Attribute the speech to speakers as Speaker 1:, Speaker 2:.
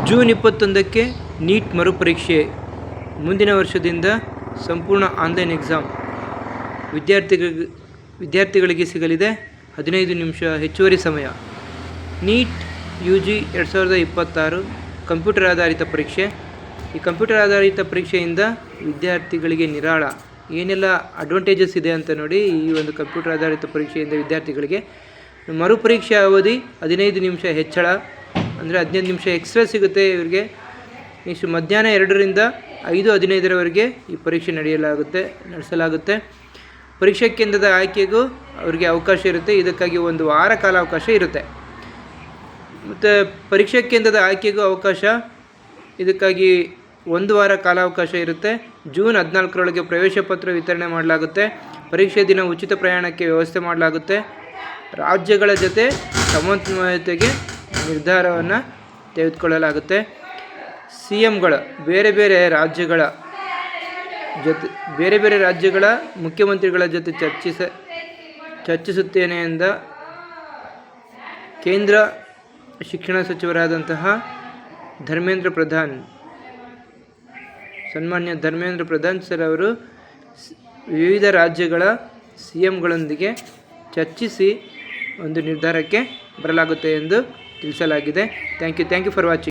Speaker 1: June 21ಕ್ಕೆ neat ಮರುಪರೀಕ್ಷೆ. ಮುಂದಿನ ವರ್ಷದಿಂದ ಸಂಪೂರ್ಣ ಆನ್ಲೈನ್ ಎಕ್ಸಾಮ್. ವಿದ್ಯಾರ್ಥಿಗಳಿಗೆ ಸಿಗಲಿದೆ 15 ನಿಮಿಷ ಹೆಚ್ಚುವರಿ ಸಮಯ. ನೀಟ್ UG 2026 ಕಂಪ್ಯೂಟರ್ ಆಧಾರಿತ ಪರೀಕ್ಷೆ. ಈ ಕಂಪ್ಯೂಟರ್ ಆಧಾರಿತ ಪರೀಕ್ಷೆಯಿಂದ ವಿದ್ಯಾರ್ಥಿಗಳಿಗೆ ನಿರಾಳ. ಏನೆಲ್ಲ ಅಡ್ವಾಂಟೇಜಸ್ ಇದೆ ಅಂತ ನೋಡಿ. ಈ ಒಂದು ಕಂಪ್ಯೂಟರ್ ಆಧಾರಿತ ಪರೀಕ್ಷೆಯಿಂದ ವಿದ್ಯಾರ್ಥಿಗಳಿಗೆ ಮರುಪರೀಕ್ಷೆ ಅವಧಿ 15 ನಿಮಿಷ ಹೆಚ್ಚಳ, ಅಂದರೆ 15 ನಿಮಿಷ ಎಕ್ಸ್ಟ್ರಾ ಸಿಗುತ್ತೆ ಇವರಿಗೆ. ನೆಕ್ಸ್ಟ್ ಮಧ್ಯಾಹ್ನ 2ರಿಂದ 5:15ರವರೆಗೆ ಈ ಪರೀಕ್ಷೆ ನಡೆಸಲಾಗುತ್ತೆ. ಪರೀಕ್ಷಾ ಕೇಂದ್ರದ ಆಯ್ಕೆಗೂ ಅವರಿಗೆ ಅವಕಾಶ ಇರುತ್ತೆ. ಇದಕ್ಕಾಗಿ 1 ವಾರ ಕಾಲಾವಕಾಶ ಇರುತ್ತೆ. ಮತ್ತು ಪರೀಕ್ಷಾ ಕೇಂದ್ರದ ಆಯ್ಕೆಗೂ ಅವಕಾಶ, ಇದಕ್ಕಾಗಿ 1 ವಾರ ಕಾಲಾವಕಾಶ ಇರುತ್ತೆ. ಜೂನ್ 14ರೊಳಗೆ ಪ್ರವೇಶ ಪತ್ರ ವಿತರಣೆ ಮಾಡಲಾಗುತ್ತೆ. ಪರೀಕ್ಷೆ ದಿನ ಉಚಿತ ಪ್ರಯಾಣಕ್ಕೆ ವ್ಯವಸ್ಥೆ ಮಾಡಲಾಗುತ್ತೆ. ರಾಜ್ಯಗಳ ಜೊತೆ ಸಮನ್ವಯತೆಗೆ ನಿರ್ಧಾರವನ್ನು ತೆಗೆದುಕೊಳ್ಳಲಾಗುತ್ತೆ. CMಗಳ ಬೇರೆ ಬೇರೆ ರಾಜ್ಯಗಳ ಮುಖ್ಯಮಂತ್ರಿಗಳ ಜೊತೆ ಚರ್ಚಿಸುತ್ತೇನೆ ಎಂದ ಕೇಂದ್ರ ಶಿಕ್ಷಣ ಸಚಿವರಾದಂತಹ ಸನ್ಮಾನ್ಯ ಧರ್ಮೇಂದ್ರ ಪ್ರಧಾನ್ ಸರ್ ಅವರು ವಿವಿಧ ರಾಜ್ಯಗಳ CMಗಳೊಂದಿಗೆ ಚರ್ಚಿಸಿ ಒಂದು ನಿರ್ಧಾರಕ್ಕೆ ಬರಲಾಗುತ್ತೆ ಎಂದು ತಿಳಿಸಲಾಗಿದೆ. Thank you for watching.